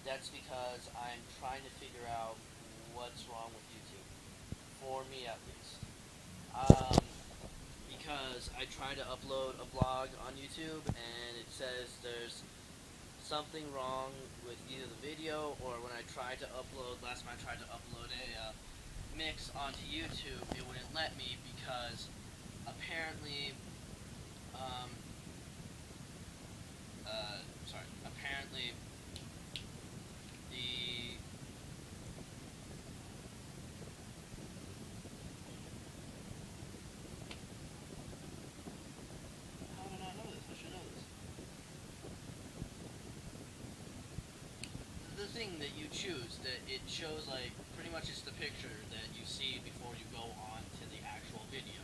That's because I'm trying to figure out what's wrong with YouTube. For me, at least. Um, because I try to upload a blog on YouTube and it says there's something wrong with either the video or when I tried to upload, last time I tried to upload a mix onto YouTube, it wouldn't let me because apparently, um, apparently the, how did I know this? I should know this. The thing that you choose, that it shows like pretty much it's the picture that you see before you go on to the actual video.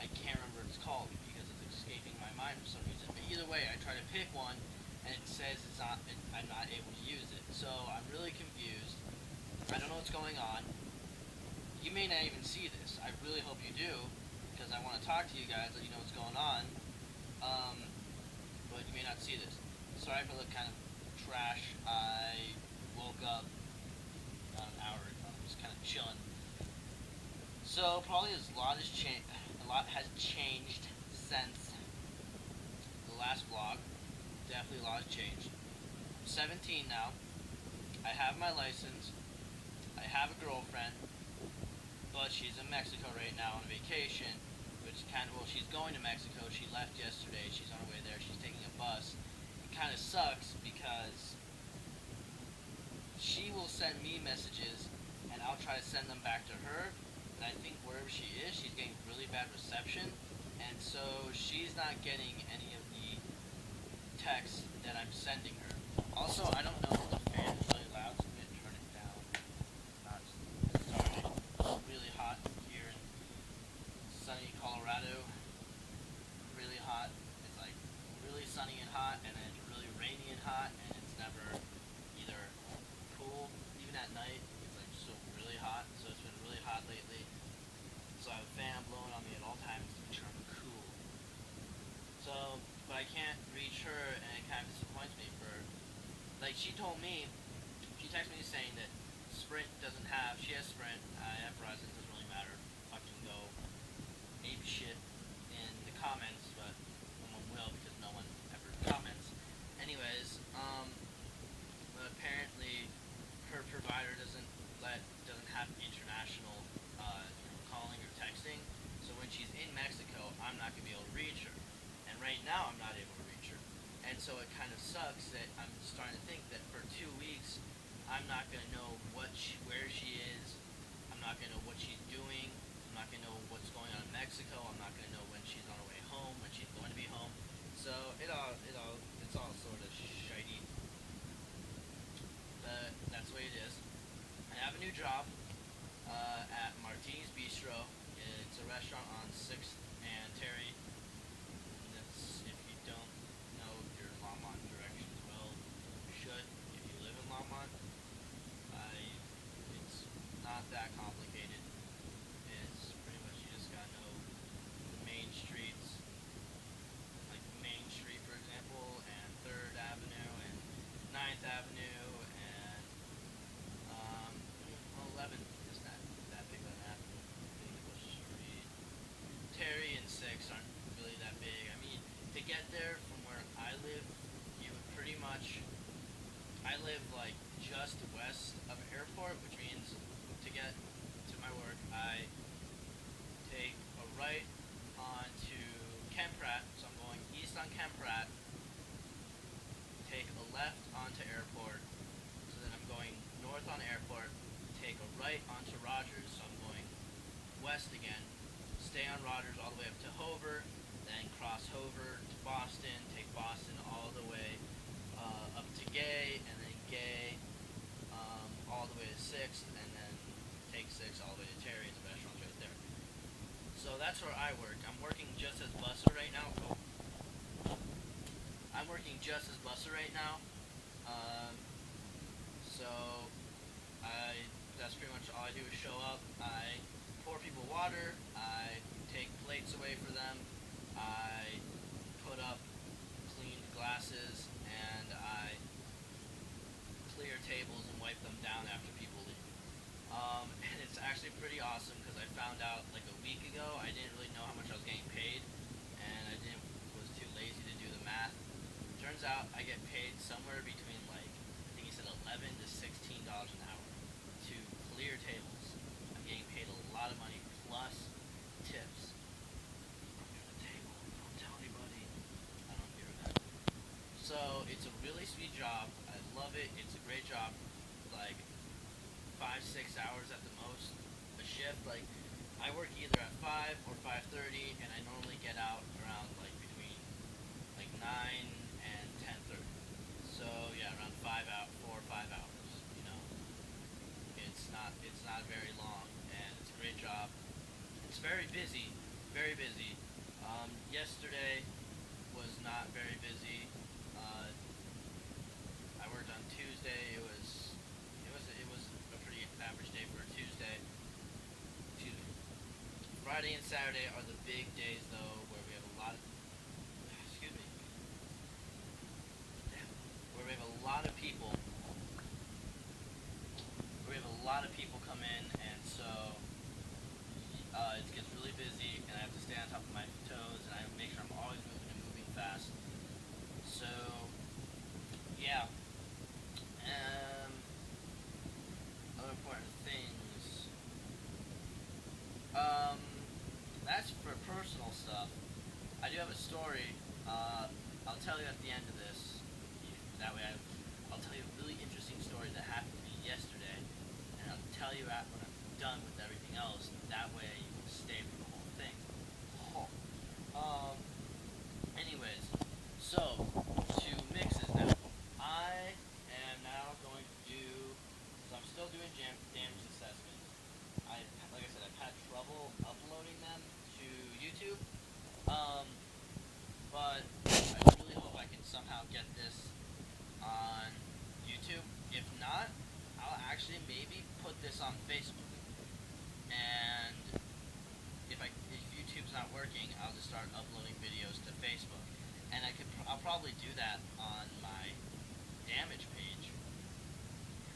I can't remember what it's called because it's escaping my mind for some reason. But either way, I try to pick one and it says it's not. I'm not able to use it. So I'm really confused. I don't know what's going on. You may not even see this. I really hope you do because I want to talk to you guys, let you know what's going on. But you may not see this. Sorry if I look kind of trash. I woke up about an hour ago. I'm just kind of chilling. So probably a lot has changed. A lot has changed since the last vlog. Definitely a lot has changed. I'm 17 now. I have my license. I have a girlfriend, but she's in Mexico right now on vacation. Which kind of, well, she's going to Mexico. She left yesterday. She's on her way there. She's taking a bus. It kind of sucks because she will send me messages and I'll try to send them back to her. And I think wherever she is, she's getting really bad reception. And so she's not getting any of the texts that I'm sending her. Also, I don't know if the fan is really loud, so I'm going to turn it down. It's starting really hot here in sunny Colorado. Really hot. It's like really sunny and hot, and then it's really rainy and hot, and it's never either cool. Even at night, it's like so really hot. So it's been really hot lately. So I have a fan blowing on me at all times to make sure I'm cool. So, but I can't reach her, and it kind of disappoints me. Like she told me, she texted me saying that Sprint doesn't have. She has Sprint. I have Verizon. It doesn't really matter. Fucking go ape shit in the comments, but no one will because no one ever comments. Anyways, but apparently her provider doesn't have international calling or texting. So when she's in Mexico, I'm not gonna be able to reach her. And right now, I'm not able to reach her. And so it kind of sucks that I'm starting to think that for 2 weeks, I'm not gonna know where she is. I'm not gonna know what she's doing. I'm not gonna know what's going on in Mexico. I'm not gonna know when she's on her way home, when she's going to be home. So it's all sort of shitey. But that's the way it is. I have a new job at Martini's Bistro. It's a restaurant on 6th and Terry. That's, if you don't know your Longmont directions well, you should. If you live in Longmont, it's not that complicated. It's pretty much you just gotta know the main streets, like Main Street, for example, and 3rd Avenue and 9th Avenue and 11th is not that big of an avenue. Street. Terry and 6 aren't really that big. I mean, to get there from where I live, you would pretty much. I live like just west of airport, which means to get to my work, I take a right onto Kemprat, so I'm going east on Kemprat, take a left onto airport, so then I'm going north on airport, take a right onto Rogers, so I'm going west again, stay on Rogers all the way up to Hover, then cross Hover to Boston, take Boston all the way up to Gay, and then Gay all the way to 6th, and then take 6 all the way to Terry. The restaurant's right there. So that's where I work. I'm working just as busser right now. I'm working just as busser right now. So that's pretty much all I do is show up. I pour people water. I take plates away for them. I put up cleaned glasses, and I clear tables and wipe them down after people leave. And it's actually pretty awesome because I found out like a week ago. I didn't really know how much I was getting paid, and was too lazy to do the math. Turns out I get paid somewhere between like I think he said $11 to $16 an hour to clear tables. I'm getting paid a lot of money plus tips. From the table. Don't tell anybody. I don't hear that. So it's a really sweet job. I love it. It's a great job. Like 5-6 hours at the most a shift. Like I work either at 5 or 5:30, and I normally get out around like between like 9 and 10:30. So yeah, around 4 or 5 hours. You know, it's not very long, and it's a great job. It's very busy, very busy. Yesterday was not very busy. I worked on Tuesday. It was a pretty average day for a Tuesday. Excuse me. Friday and Saturday are the big days though, where we have a lot of excuse me. Where we have a lot of people. Where we have a lot of people come in, and so it gets really busy, and I have to stay on top of my toes, and I make sure I'm always moving and moving fast. So yeah. Other important things. That's for personal stuff. I do have a story. I'll tell you at the end of this. That way, I'll tell you a really interesting story that happened to me yesterday, and I'll tell you when I'm done with everything else. That way, you will stay for the whole thing. Anyways, so to mixes now. I am now going to do. So I'm still doing damage assessments. Like I said, I've had trouble uploading them to YouTube. But I really hope I can somehow get this on YouTube. If not, I'll actually maybe put this on Facebook. And if YouTube's not working, I'll just start uploading videos to Facebook. And I'll probably do that on my damage page.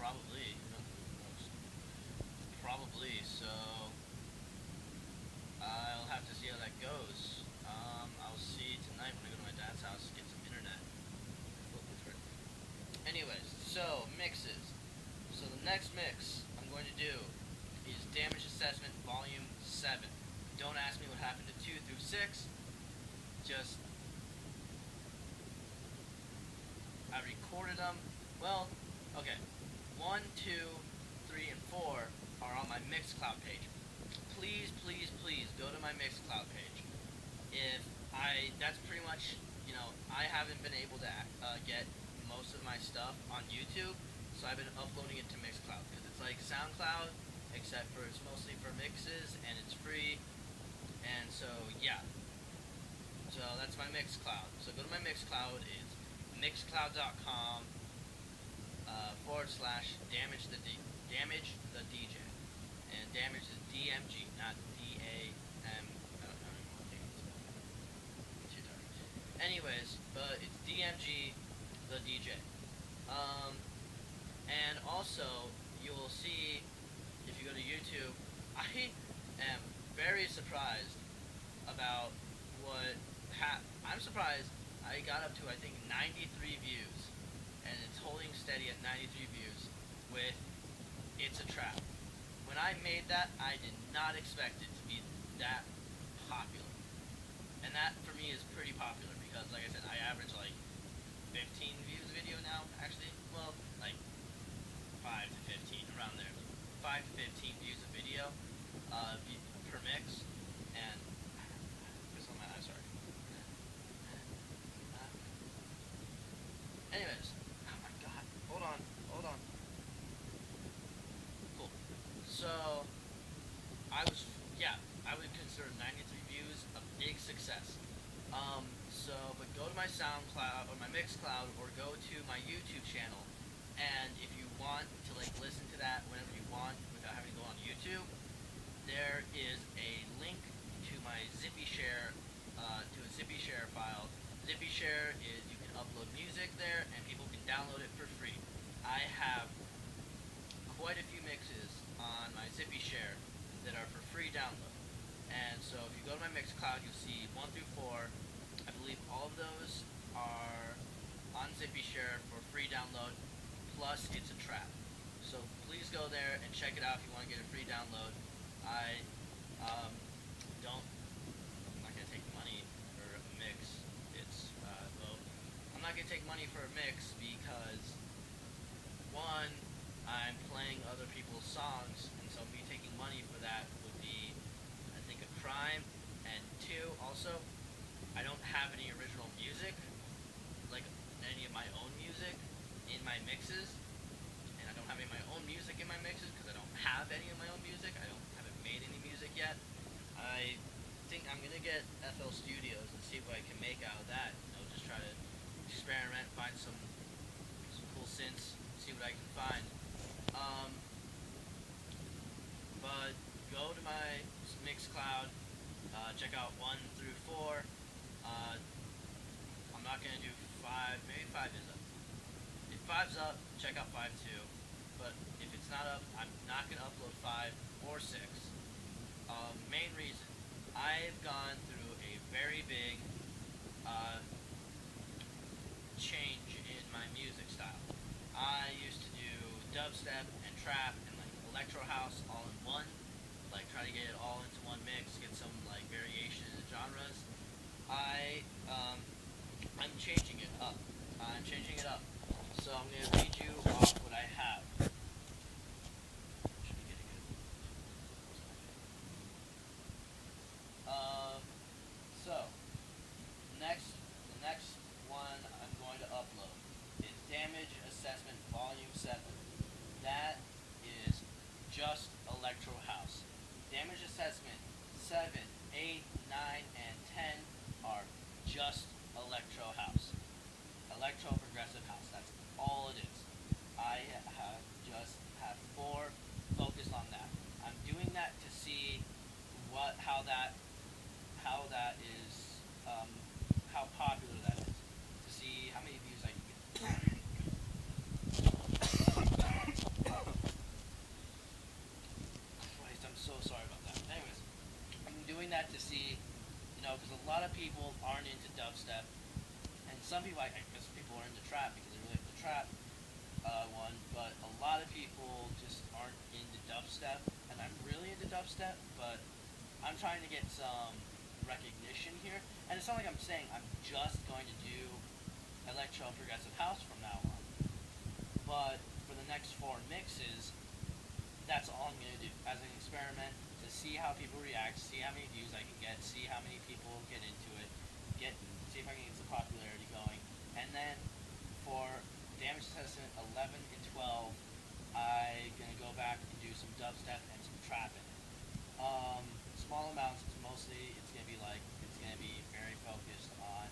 Probably. Probably. So I'll have to see how that goes. I'll see tonight when I go to my dad's house, get some internet. Anyways, so mixes. So the next mix I'm going to do is Damage Assessment Volume 7. Don't ask me what happened to 2 through 6. Just I recorded them. Well, okay. 1, 2, 3, and 4 are on my Mixcloud page. Please, please, please go to my Mixcloud page. That's pretty much, I haven't been able to get most of my stuff on YouTube, so I've been uploading it to Mixcloud because it's like SoundCloud, except for it's mostly for mixes and it's free. And so yeah. So that's my Mixcloud. So go to my Mixcloud. It's mixcloud.com /damage the DJ, and damage is DMG, not DAM. I don't know anymore. Too dark. Anyways, but it's DMG the DJ. And also you'll see if you go to YouTube, I am very surprised about what I'm surprised I got up to, I think, 93 views, and it's holding steady at 93 views with It's a Trap. When I made that, I did not expect it to be that popular. And that, for me, is pretty popular because, like I said, I average, like, 15 views a video now, actually. Well, like, 5 to 15, around there. 5 to 15 views a video per mix, and anyways, oh my god, hold on. Cool. So, I would consider 93 views a big success. But go to my SoundCloud, or my Mixcloud, or go to my YouTube channel, and if you want to, like, listen to that whenever you want without having to go on YouTube, there is a link to my Zippy Share, to a Zippy Share file. Zippy Share is, you can upload music there, and people can download it for free. I have quite a few mixes on my Zippy Share that are for free download. And so if you go to my Mixcloud, you'll see 1 through 4. I believe all of those are on Zippy Share for free download, plus it's a trap. So please go there and check it out if you want to get a free download. I don't, I'm not going to take money for a mix. Well, I'm not going to take money for a mix because, one, I'm playing other people's songs, and so me taking money for that would be, I think, a crime. And two, also, I don't have any original music, like any of my own music, in my mixes. And I don't have any of my own music in my mixes because I don't have any of my own music. Haven't made any music yet. I think I'm gonna get FL Studios and see what I can make out of that. Just try to experiment, find some cool synths, see what I can find. But go to my Mixcloud, check out 1 through 4. I'm not gonna do 5. Maybe 5 is up. If 5's up, check out 5 too. But if it's not up, I'm not gonna upload 5 or 6. Main reason, I've gone through a very big change in my music style. I used to do dubstep and trap and like electro house all in one, like try to get it all into one mix, get some like variation in the genres. I'm changing it up. So I'm gonna read you off what I have. Should be getting it. So the next one I'm going to upload is Damage Assessment Volume 7. That is just electro house. Damage Assessment 7, 8, 9, and 10 are just electro house. Electro progressive house. That's all it is. I just have 4 focused on that. I'm doing that to see how popular that is. To see how many views I can get. Christ, I'm so sorry about that. Anyways, I'm doing that to see, because a lot of people aren't into dubstep, and some people, I guess people are into trap because they really like the trap one, but a lot of people just aren't into dubstep, and I'm really into dubstep, but I'm trying to get some recognition here, and it's not like I'm saying I'm just going to do electro and progressive house from now on, but for the next 4 mixes, that's all I'm going to do as an experiment to see how people react, see how many views I can get, see how many people get into it, see if I can get some popularity going, and then for Damage Assessment 11 and 12, I'm going to go back and do some dubstep and some trap in it. Small amounts, it's going to be very focused on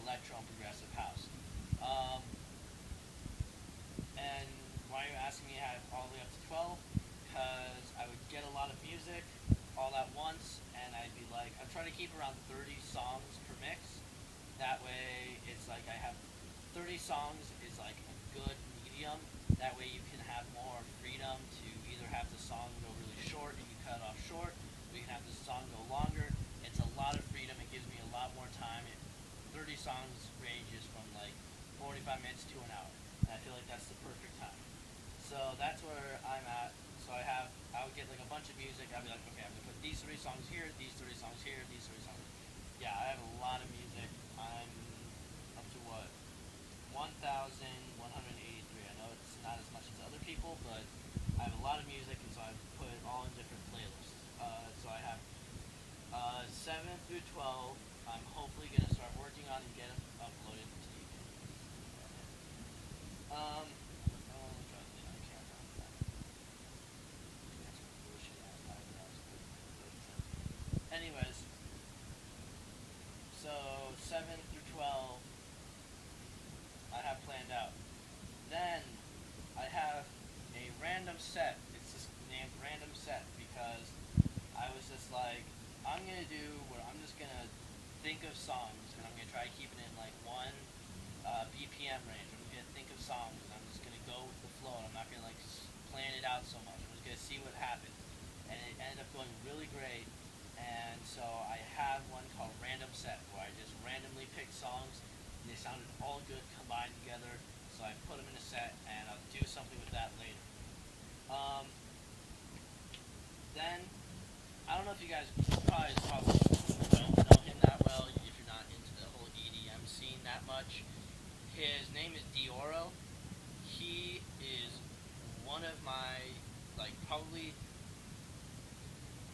electro and progressive house. And why are you asking me to have all the way up to 12? Because I would get a lot of music all at once, and I'd be like, I'm trying to keep around 30 songs per mix. That way, it's like I have 30 songs is like a good medium. That way you can have more freedom to either have the song go really short and you cut it off short, or you can have the song go longer. It's a lot of freedom. It gives me a lot more time. 30 songs ranges from like 45 minutes to an hour. And I feel like that's the perfect time. So that's where I'm at. So I would get like a bunch of music. I'd be like, okay, I'm going to put these 3 songs here, these 3 songs here, these 3 songs here. Yeah, I have a lot of music. I'm up to what? 1,183. I know it's not as much as other people, but I have a lot of music, and so I put it all in different playlists. So I have 7 through 12. I'm hopefully going to start working on and get them uploaded to YouTube. I'm trying to think on camera. Anyways, so 7 through 12 I have planned out. Then I have a random set. It's just named random set because I was just like, I'm going to do where I'm just going to think of songs, and I'm going to try to keep it in like 1 BPM range. I'm going to think of songs, and I'm just going to go with the flow. flow it. I'm not gonna like plan it out so much. I'm just gonna see what happens. And it ended up going really great. And so I have one called Random Set where I just randomly pick songs and they sounded all good combined together. So I put them in a set and I'll do something with that later. Then I don't know if you guys probably don't know him that well if you're not into the whole EDM scene that much. His name is Dioro. He is one of my like probably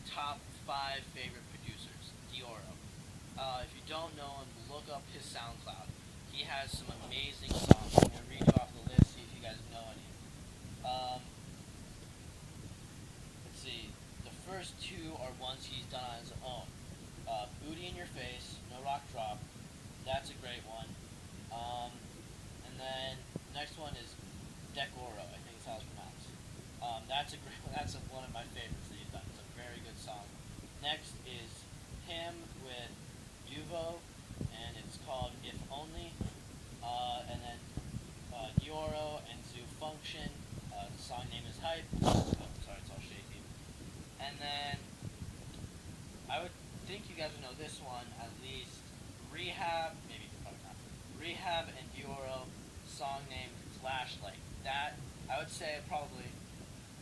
top 5 favorite producers. Dioro. If you don't know him, look up his SoundCloud. He has some amazing songs. I'm gonna read you off the list, see if you guys know any. Let's see. The first 2 are ones he's done on his own. Booty in Your Face, No Rock Drop. That's a great one. And then next one is Decoro. I think it's how it's pronounced. That's a great. That's one of my favorites that he's done. It's a very good song. Next is him with Yuvo, and it's called If Only. And then Dioro and Zoo Function. The song name is Hype. Oh, sorry, it's all shaky. And then I would think you guys would know this one at least. Rehab, maybe probably not. Rehab and Dioro, song named Flashlight. That I would say probably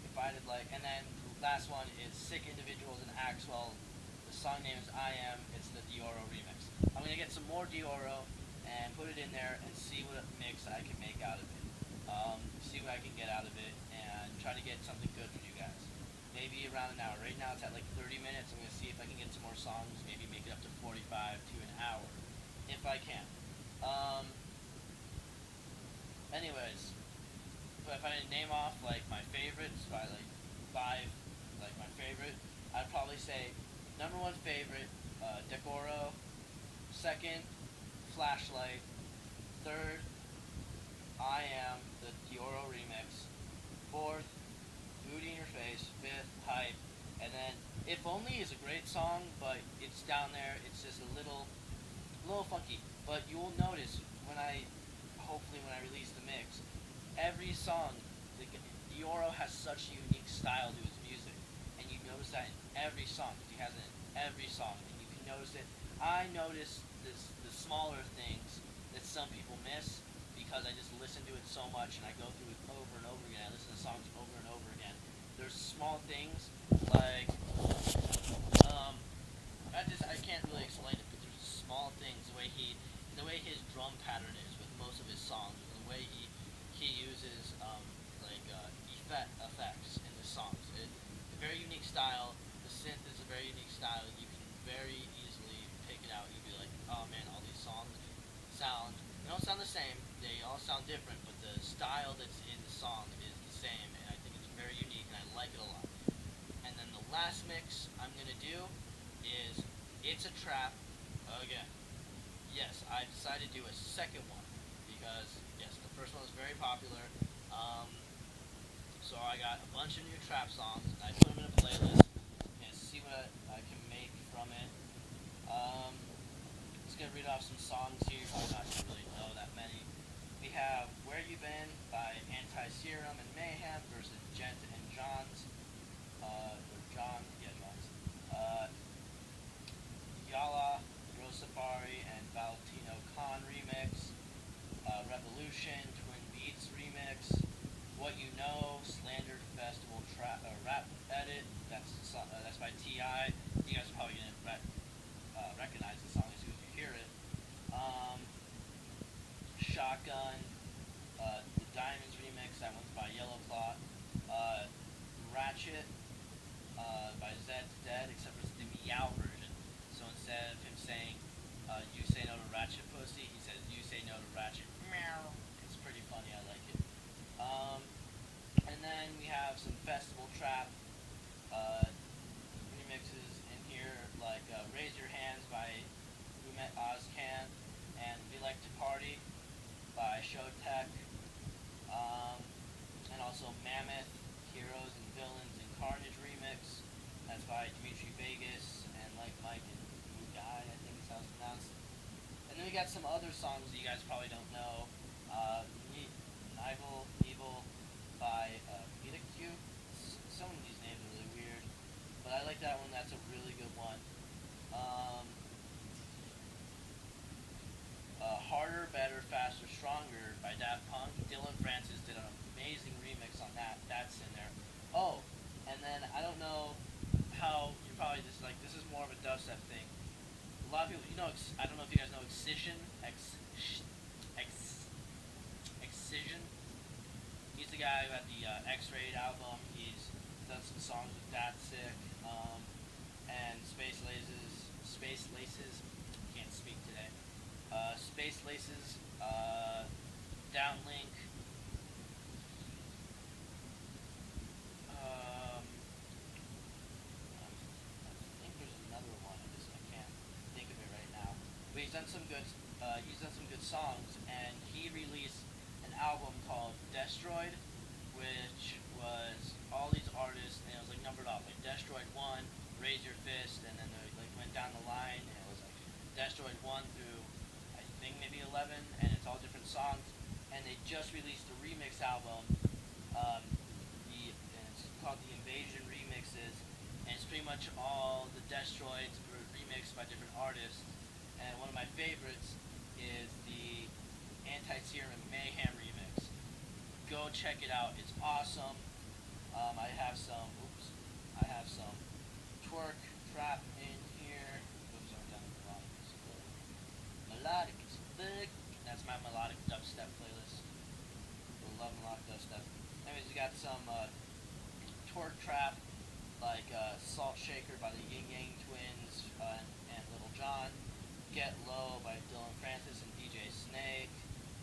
if I did like. And then the last one is Sick Individuals and Axwell. The song name is I Am. It's the Dioro remix. I'm gonna get some more Dioro and put it in there and see what mix I can make out of it. See what I can get out of it and try to get something good for you guys. Maybe around an hour. Right now it's at like 30 minutes. I'm gonna see if I can get some more songs. Maybe make it up to 45 to an hour, if I can. Anyways, but if I didn't name off like my favorites, by like 5, like my favorite, I'd probably say number 1 favorite, Decoro. Second, Flashlight. Third, I Am, the Dioro remix. Fourth, Booty in Your Face. Fifth, Hype. And then If Only is a great song, but it's down there. It's just a little funky. But you will notice hopefully when I release the mix, every song, Dioro has such a unique style to his music, and you notice that in every song. He has it in every song, and you can notice it. I notice the smaller things that some people miss because I just listen to it so much and I go through it over and over again. I listen to songs over and over again. There's small things like I can't really explain it, but there's small things, the way his drum pattern is with most of his songs, and the way he uses effects in his songs. A very unique style. The synth is a very unique style. You can very easily pick it out. You'd be like, oh man, all these songs they don't sound the same. They all sound different, but the style that's in the song is the same, and I think it's very unique, and I like it a lot. And then the last mix I'm gonna do is It's a Trap again. Yes, I decided to do a second one because yes, the first one was very popular. So I got a bunch of new trap songs and I put them in a playlist and see what I can make from it. Just gonna read off some songs here. I'm not gonna really know that many. We have Where You Been by Anti-Serum and Mayhem versus Gent and Johns. Johns. Yala, Rose Safari, and Valentino Khan remix. Revolution, Twin Beats remix. What You Know, Slander Festival rap edit. That's by T.I. You guys are probably gonna recognize the song as soon as you hear it. Shotgun, the Diamonds remix. That one's by Yellow Claw. Ratchet by Zed's Dead, except for it's the meow version. So instead of him saying, you say no to Ratchet Pussy, he says, you say no to Ratchet Meow. It's pretty funny, I like it. And then we have some festival trap remixes in here, like Raise Your Hands by Umet Ozcan, and We Like to Party by Showtech, and also Mammoth, Heroes and Villains and Carnage remix. That's by Dimitri Vegas and like Mike and Mugai, I think is how it's pronounced. And then we got some other songs that you guys probably don't know. Evil by how you're probably just like, this is more of a dubstep thing. A lot of people, I don't know if you guys know Excision, Excision. He's the guy who had the X-Rated album. He's done some songs with That Sick, and Space Laces. Can't speak today. Space Laces, Downlink. I think there's another one. I can't think of it right now. But he's done some good. He's done some good songs, and he released an album called Destroyed, which was all these artists, and it was like numbered off, like Destroyed 1, Raise Your Fist, and then they like went down the line, and it was like Destroyed 1 through, I think maybe 11, and it's all different songs, and they just released a remix album, and it's called the Invasion Remixes, and it's pretty much all the Destroyeds remixed by different artists, and one of my favorites is the Anti-Serum Mayhem remix. Go check it out. It's awesome. I have some twerk trap in here. Oops, I'm done with melodic is thick. That's my melodic dubstep playlist. I love melodic dubstep. Anyways, we got some twerk trap, like Salt Shaker by the Yin Yang Twins and Little John. Get Low by Dylan Francis and DJ Snake.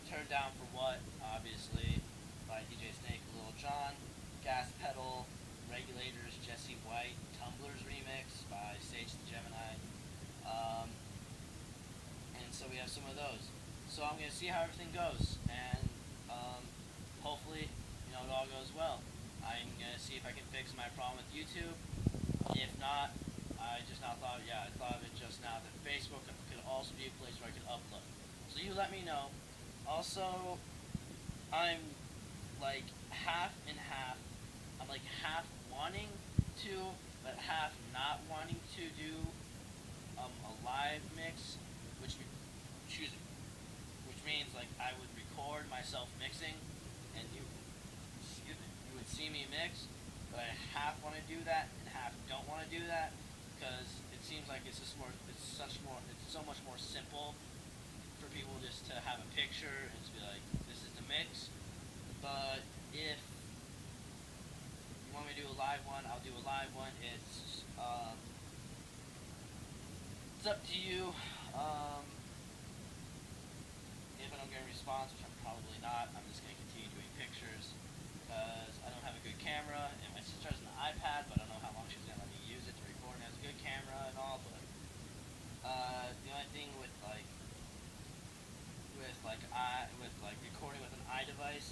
Turn Down for What, obviously, by DJ Snake and Little John. Gas Pedal, Regulators, Jesse White. Tumblr's Remix by Sage the Gemini. And so we have some of those. So I'm going to see how everything goes, and hopefully, it all goes well. I'm going to see if I can fix my problem with YouTube. If not, I thought of it just now that Facebook could also be a place where I could upload. So you let me know. Also, I'm like half and half. I'm like half wanting to, but half not wanting to do a live mix, which means like I would record myself mixing, and you would see me mix. But I half want to do that and half don't want to do that, because it seems like it's so much more simple for people just to have a picture and to be like, this is the mix. But if you want me to do a live one, I'll do a live one. It's up to you. If I don't get a response, which I'm probably not, I'm just going to continue doing pictures, because I don't have a good camera, and my sister has an iPad, but I don't know how long she's going to let me use it to record, and has a good camera and all, but the only thing with recording with an iDevice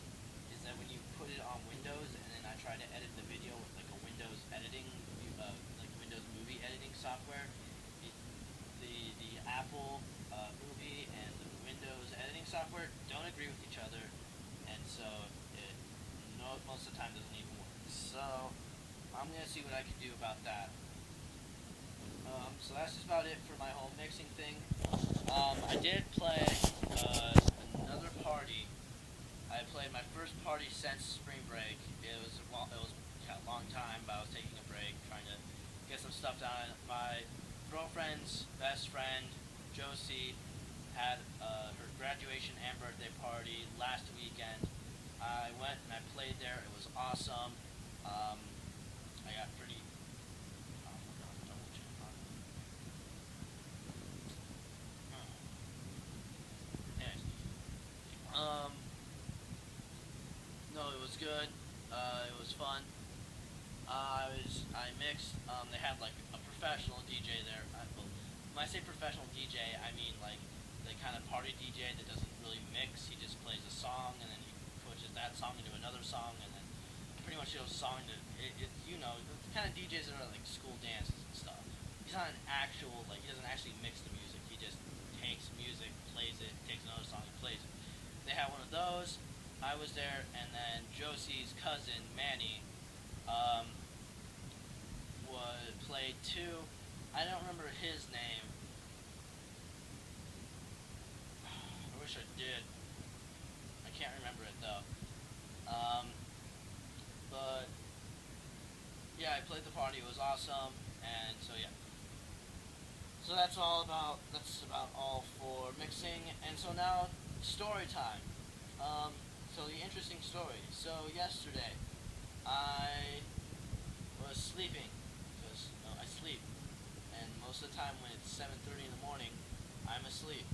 is that when you put it on Windows, and then I try to edit the video with like a Windows editing, like Windows movie editing software, the Apple movie and the Windows editing software don't agree with each other, and so most of the time doesn't even work. So I'm gonna see what I can do about that. So that's just about it for my whole mixing thing. I did play another party. I played my first party since spring break. It was a long time, but I was taking a break, trying to get some stuff done. My girlfriend's best friend, Josie, had her graduation and birthday party last weekend. I went and I played there. It was awesome. I got pretty. No, it was good. It was fun. I mixed. They had like a professional DJ there. When I say professional DJ, I mean like the kind of party DJ that doesn't really mix. He just plays a song and then he pushes that song into another song, and then pretty much goes song to the kind of DJs that are like school dances and stuff. He's not an actual he doesn't actually mix the music. He just takes music, plays it, takes another song, and plays it. They had one of those. I was there, and then Josie's cousin Manny played too. I don't remember his name. I wish I did. I can't remember it though. But yeah, I played the party. It was awesome, And so yeah. So that's about all for mixing. And so now story time. So the interesting story. So yesterday I was sleeping because I sleep, and most of the time when it's 7:30 in the morning, I'm asleep.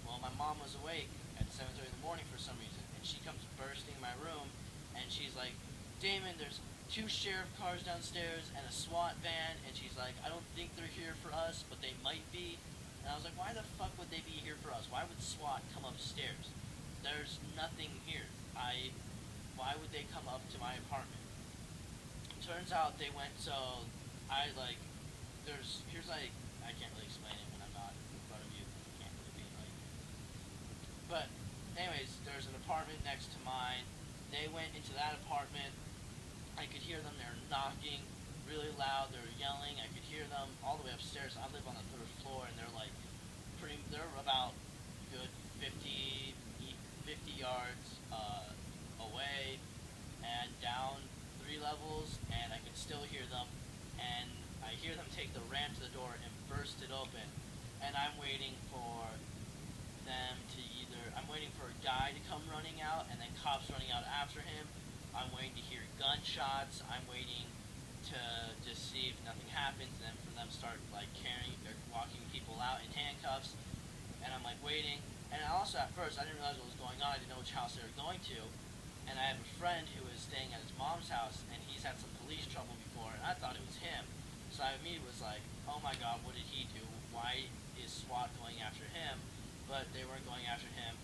Well, my mom was awake at 7:30 in the morning for some reason, and she comes bursting in my room, and she's like, "Damon, there's two sheriff cars downstairs and a SWAT van," and she's like, "I don't think they're here for us, but they might be." And I was like, "Why the fuck would they be here for us? Why would SWAT come upstairs? There's nothing here. Why would they come up to my apartment?" Turns out they went. So I like, here's like, I can't really explain it when I'm not in front of you. You can't really be like. But anyways, there's an apartment next to mine. They went into that apartment. I could hear them. They're knocking really loud. They're yelling. I could hear them all the way upstairs. I live on the third floor, and they're like they're about good 50 yards away and down 3 levels, and I could still hear them. And I hear them take the ramp to the door and burst it open. And I'm waiting for I'm waiting for a guy to come running out, and then cops running out after him. I'm waiting to hear gunshots. I'm waiting to just see if nothing happens, and then for them to start like walking people out in handcuffs. And I'm like waiting. And also at first I didn't realize what was going on. I didn't know which house they were going to. And I have a friend who was staying at his mom's house, and he's had some police trouble before, and I thought it was him. So I immediately was like, "Oh my God, what did he do? Why is SWAT going after him?" But they weren't going after him.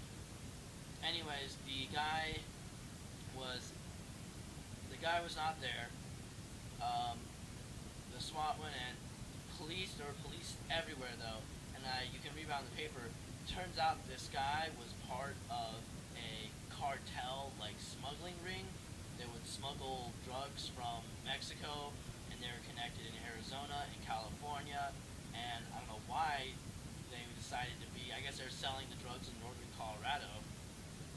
Anyways, the guy was not there. Um, the SWAT went in. There were police everywhere though, and you can read about in the paper. Turns out this guy was part of a cartel like smuggling ring. They would smuggle drugs from Mexico, and they were connected in Arizona and California. And I don't know why they decided to be. I guess they're selling the drugs in northern Colorado.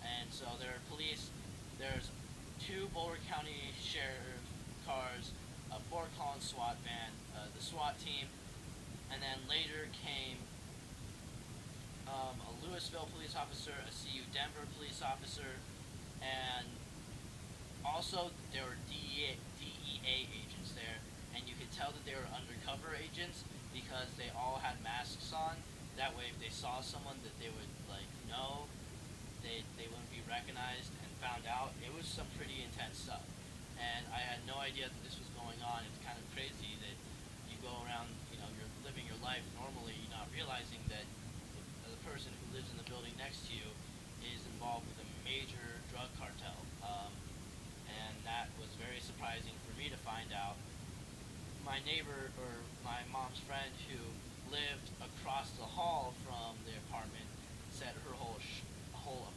And so there are police. There's two Boulder County sheriff cars, a Fort Collins SWAT van, the SWAT team, and then later came a Louisville police officer, a CU Denver police officer, and also there were DEA agents there, and you could tell that they were undercover agents because they all had masks on. That way, if they saw someone that they would like know, they wouldn't be recognized and found out. It was some pretty intense stuff, and I had no idea that this was going on. It's kind of crazy that you go around, you're living your life normally, not realizing that the person who lives in the building next to you is involved with a major drug cartel. And that was very surprising for me to find out. My neighbor, or my mom's friend who lived across the hall from the apartment, said her whole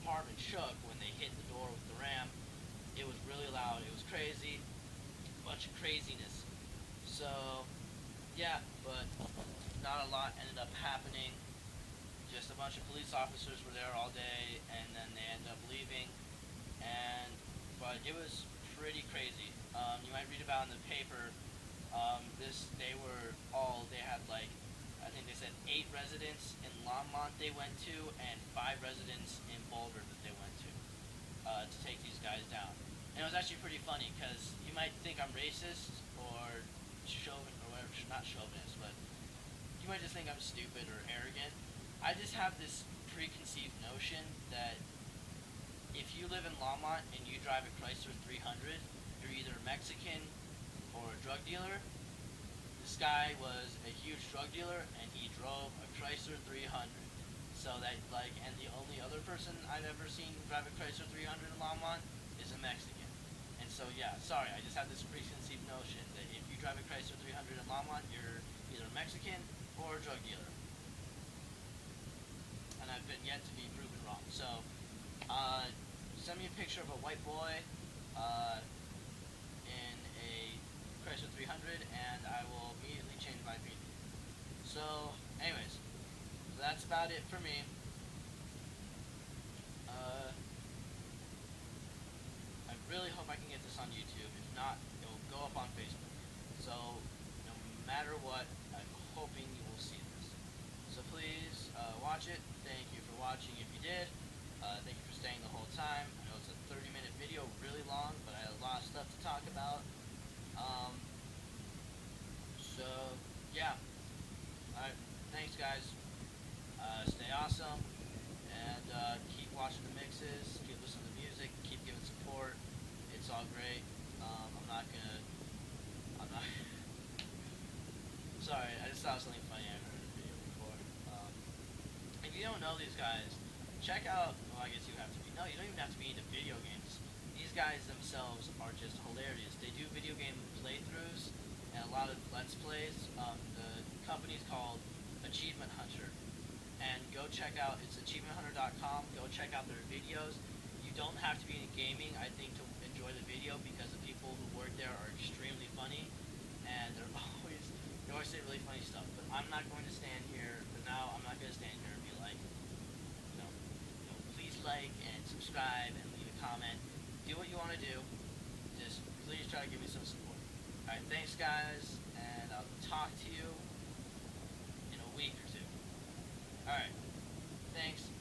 apartment shook when they hit the door with the ram. It was really loud. It was crazy. Bunch of craziness. So, yeah, but not a lot ended up happening. Just a bunch of police officers were there all day, and then they ended up leaving. But it was pretty crazy. You might read about in the paper. They had like, I think they said 8 residents in Longmont they went to, and 5 residents in Boulder that they went to take these guys down. And it was actually pretty funny because you might think I'm racist or not chauvinist, but you might just think I'm stupid or arrogant. I just have this preconceived notion that if you live in Longmont and you drive a Chrysler 300, you're either Mexican or a drug dealer. This guy was a huge drug dealer, and he drove a Chrysler 300. So and the only other person I've ever seen drive a Chrysler 300 in Longmont is a Mexican. And so yeah, sorry, I just have this preconceived notion that if you drive a Chrysler 300 in Longmont, you're either Mexican or a drug dealer. And I've been yet to be proven wrong. So, send me a picture of a white boy in a Chrysler 300, and I will immediately change my opinion. So, anyways, that's about it for me. I really hope I can get this on YouTube. If not, it will go up on Facebook. So, no matter what, I'm hoping you will see this. So please watch it. Thank you for watching if you did. Thank you for staying the whole time. I know it's a 30-minute video, really long, but I had a lot of stuff to talk about. So, yeah. Alright, thanks guys. Stay awesome. And keep watching the mixes. Keep listening to music. Keep giving support. It's all great. I'm not... Sorry, I just thought of something funny I heard in a video before. If you don't know these guys, check out... Well, I guess you have to be... No, you don't even have to be into video games. These guys themselves are just hilarious. They do video game playthroughs and a lot of Let's Plays. The company's called Achievement Hunter. And go check out... It's achievementhunter.com. Go check out their videos. You don't have to be into gaming, I think, to enjoy the video because the people who work there are extremely funny. And they always say really funny stuff, but I'm not going to stand here, for now, I'm not going to stand here and be like, please like and subscribe and leave a comment. Do what you want to do. Just please try to give me some support. Alright, thanks guys, and I'll talk to you in a week or two. Alright, thanks.